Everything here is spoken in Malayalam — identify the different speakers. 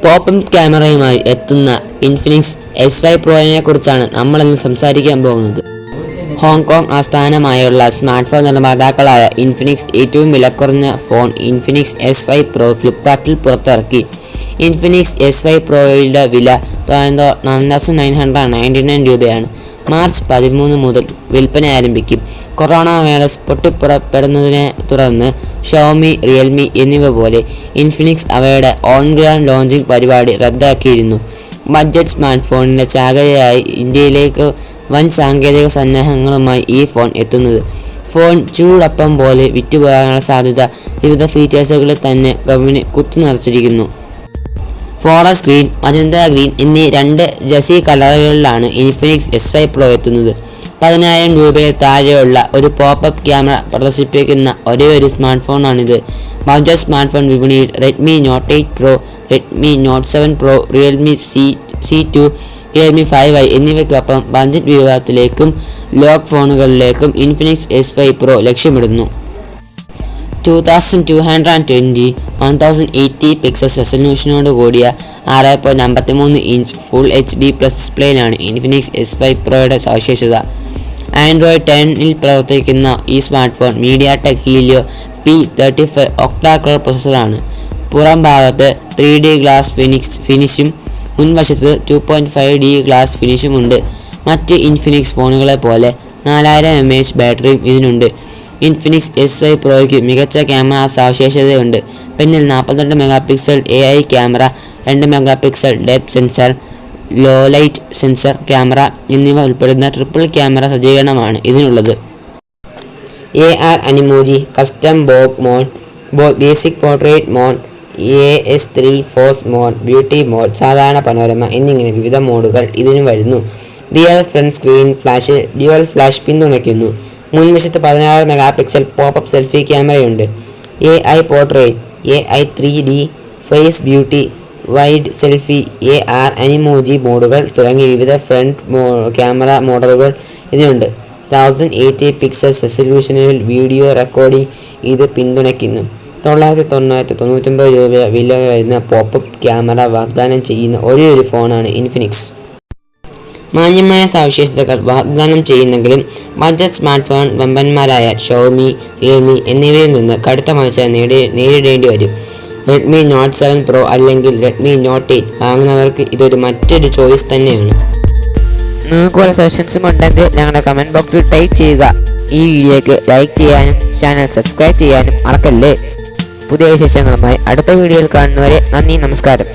Speaker 1: പോപ്പ് ക്യാമറയുമായി എത്തുന്ന ഇൻഫിനിക്സ് S5 പ്രോയെ കുറിച്ചാണ് നമ്മൾ ഇന്ന് സംസാരിക്കാൻ പോകുന്നത്. ഹോങ്കോങ് ആസ്ഥാനമായുള്ള സ്മാർട്ട് ഫോൺ നിർമ്മാതാക്കളായ ഇൻഫിനിക്സ് ഏറ്റവും വിലക്കുറഞ്ഞ ഫോൺ ഇൻഫിനിക്സ് S5 Pro ഫ്ലിപ്കാർട്ടിൽ പുറത്തിറക്കി. ഇൻഫിനിക്സ് S5 പ്രോയുടെ വില 9,999 രൂപയാണ്. മാർച്ച് 13 മുതൽ വിൽപ്പന ആരംഭിക്കും. കൊറോണ വൈറസ് പൊട്ടിപ്പുറപ്പെടുന്നതിനെ തുടർന്ന് ഷോമി, റിയൽമി എന്നിവ പോലെ ഇൻഫിനിക്സ് അവയുടെ ഓൺ ഗ്രാൻഡ് ലോഞ്ചിങ് പരിപാടി റദ്ദാക്കിയിരുന്നു. ബഡ്ജറ്റ് സ്മാർട്ട് ഫോണിൻ്റെ ചാകരയായി ഇന്ത്യയിലേക്ക് വൻ സാങ്കേതിക സന്നാഹങ്ങളുമായി ഈ ഫോൺ എത്തുന്നത്. ഫോൺ ചൂടപ്പം പോലെ വിറ്റുപോകാനുള്ള സാധ്യത വിവിധ ഫീച്ചേഴ്സുകളിൽ തന്നെ കമ്പനി കുത്തിനിറച്ചിരിക്കുന്നു. ഫോറസ്റ്റ് ഗ്രീൻ, മജന്ത ഗ്രീൻ എന്നീ രണ്ട് ജസി കളറുകളിലാണ് ഇൻഫിനിക്സ് S5 Pro എത്തുന്നത്. 10,000 രൂപയിൽ താഴെയുള്ള ഒരു പോപ്പപ്പ് ക്യാമറ പ്രദർശിപ്പിക്കുന്ന ഒരേയൊരു സ്മാർട്ട് ഫോണാണിത്. ബഡ്ജറ്റ് സ്മാർട്ട് ഫോൺ വിപണിയിൽ Redmi note 8 Pro, Redmi note 7 Pro, Realme C2, Realme 5i എന്നിവയ്ക്കൊപ്പം ബഡ്ജറ്റ് വിഭാഗത്തിലേക്കും ലോക്ക് ഫോണുകളിലേക്കും ഇൻഫിനിക്സ് S5 Pro ലക്ഷ്യമിടുന്നു. 2220 1080 പിക്സൽസ് റെസൊല്യൂഷനോട് കൂടിയ 6.53 ഇഞ്ച് ഫുൾ HD+ ഡിസ്പ്ലേയിലാണ് ഇൻഫിനിക്സ് S5 Proയുടെ സവിശേഷത. ആൻഡ്രോയിഡ് 10-ൽ പ്രവർത്തിക്കുന്ന ഈ smart phone MediaTek Helio P35 octa core പ്രൊസസ്സറാണ്. പുറം ഭാഗത്ത് 3D ഗ്ലാസ് ഫിനിഷും മുൻവശത്ത് 2.5D ഗ്ലാസ് ഫിനിഷും ഉണ്ട്. മറ്റ് ഇൻഫിനിക്സ് ഫോണുകളെ പോലെ 4000 mAh ബാറ്ററിയും ഇതിനുണ്ട്. ഇൻഫിനിക്സ് S5 Proയ്ക്ക് മികച്ച ക്യാമറ സവിശേഷതയുണ്ട്. പിന്നിൽ 48 megapixel AI camera, 2 megapixel depth sensor, low light sensor camera എന്നിവ ഉൾപ്പെടുന്ന ട്രിപ്പിൾ ക്യാമറ സജ്ജീകരണമാണ് ഇതിനുള്ളത്. AR animoji, custom bokeh mode, basic portrait mode, AS3 force mode, beauty mode, സാധാരണ പനോരമ എന്നിങ്ങനെ വിവിധ മോഡുകൾ ഇതിന് വരുന്നു. Real front screen flash, dual flash പിന്തുണയ്ക്കുന്നു. മുൻവശത്ത് 16 മെഗാപിക്സൽ പോപ്പപ്പ് സെൽഫി ക്യാമറയുണ്ട്. AI portrait, AI 3D face beauty, wide selfie, AR animoji മോഡുകൾ തുടങ്ങി വിവിധ ഫ്രണ്ട് ക്യാമറ മോഡലുകൾ ഇതിനുണ്ട്. 1080 പിക്സൽസ് റെസൊല്യൂഷനിൽ വീഡിയോ റെക്കോർഡിംഗ് ഇത് പിന്തുണയ്ക്കുന്നു. 999 രൂപ വില വരുന്ന പോപ്പപ്പ് ക്യാമറ വാഗ്ദാനം ചെയ്യുന്ന ഒരേയൊരു ഫോണാണ് ഇൻഫിനിക്സ്. മാന്യമായ സവിശേഷതകൾ വാഗ്ദാനം ചെയ്യുന്നെങ്കിലും ബഡ്ജറ്റ് സ്മാർട്ട് ഫോൺ വമ്പന്മാരായ ഷോമി, റിയൽമി എന്നിവയിൽ നിന്ന് കടുത്ത മത്സരം നേരിടേണ്ടി വരും. റെഡ്മി നോട്ട് 7 Pro അല്ലെങ്കിൽ റെഡ്മി നോട്ട് 8 വാങ്ങുന്നവർക്ക് ഇതൊരു മറ്റൊരു ചോയ്സ് തന്നെയാണ്.
Speaker 2: നിങ്ങൾക്ക് വല്ല സജഷൻസും ഉണ്ടെങ്കിൽ ഞങ്ങളുടെ കമൻറ്റ് ബോക്സിൽ ടൈപ്പ് ചെയ്യുക. ഈ വീഡിയോയ്ക്ക് ലൈക്ക് ചെയ്യാനും ചാനൽ സബ്സ്ക്രൈബ് ചെയ്യാനും മറക്കല്ലേ. പുതിയ വിശേഷങ്ങളുമായി അടുത്ത വീഡിയോയിൽ കാണുന്നവരെ നന്ദി, നമസ്കാരം.